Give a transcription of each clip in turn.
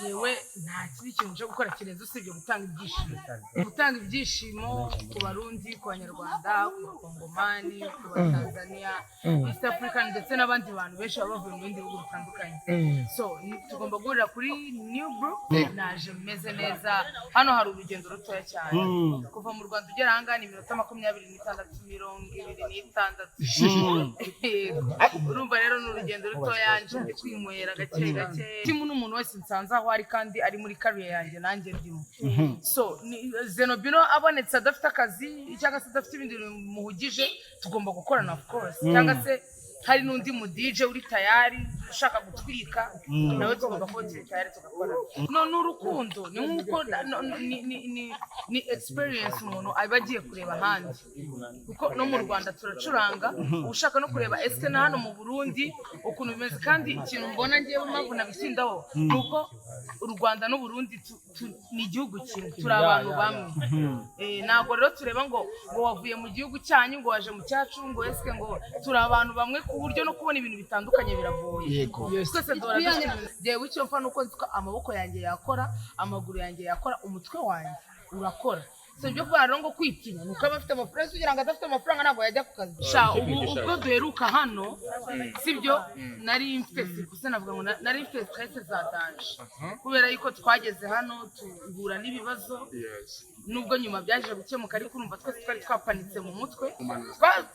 Jewe nta kindi kintu cyo gukora kirenze usibye gutanga ibyishimo ku Barundi, ku Banyarwanda, ku Bakongomani, ku Batanzania, East African ndetse n'abandi bantu benshi baba bavuye mu bindi bihugu bitandukanye. So tugomba guhurira kuri New Group. Naje meze neza, hano hari urugendo rutoya cyane kuva mu Rwanda ugera ahangaha ni iminota 26 urumva rero ni urugendo rutoya nje kwinywera gake gake timu n'umuntu wese nsanze aho ari kandi ari muri career yanjye nanjye ndimo. So Zenobino abonetse adafite akazi cyangwa se adafite ibindi muhugije tugomba gukorana of course, cyangwa se hari n'undi mu DJ uri tayari ushaka gutwika nawe tugomba kuba tayari tugakora. None urukundo ni nkuko ni experience umuntu aba agiye kureba ahandi, kuko no mu Rwanda turacuranga ushaka no kureba eske na hano mu Burundi ukuntu bimeze. Kandi ikintu mbona ngiye mpamvu nabisindaho nuko u Rwanda n'u Burundi ni igihugu kimwe, turi abantu bamwe. Ntabwo rero tureba ngo wavuye mu gihugu cyanyu ngo waje mu cyacu ngo eske ngo turi abantu bamwe ku buryo no kubona ibintu bitandukanye biragoye. Twese dora jewe icyo mfa nuko amaboko yanjye yakora, amaguru yanjye yakora, umutwe wanjye urakora. So byo kwa rongo kwitinya nuko abafite amafaranga kugira ngo adafite amafaranga ntabwo yajya ku kazi. Ubwo duheruka hano sibyo nari mfite gusa navuga ngo nari mfite stress za danje kubera yuko twageze hano tuhura n'ibibazo nubwo nyuma byaje gukemuka, ariko urumva twese twari twapanitse mu mutwe,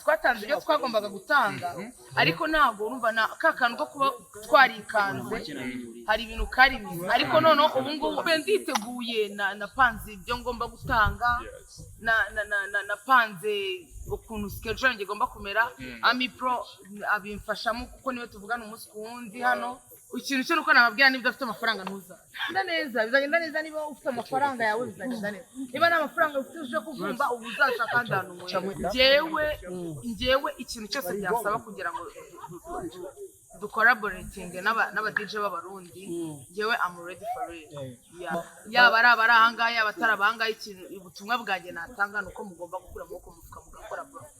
twatanze ibyo twagombaga gutanga, ariko ntabwo urumva na kakantu ko kuba twarikanze hari ibintu karimo. Ariko none ubu ngubu benditeguye na panze ibyo ngomba gutanga na panze ukuntu schedule yanjye igomba kumera. Ami Pro abimfashamo kuko niwe tuvugana umunsi ku wundi hano. Ikintu cyo nuko nababwira niba udafite amafaranga ntuza bizagenda neza. Niba ufite amafaranga yawe bizagenda neza, niba nta mafaranga ufite uje kuvumba ubu uzashaka kandi ahantu njyewe ikintu cyose byasaba kugira ngo ducollaborating n'aba DJ b'Abarundi, njyewe I'm ready for it. Yaba ari ahangaha yaba atari ahangaha, ikintu ubutumwa bwanjye natanga nuko mugomba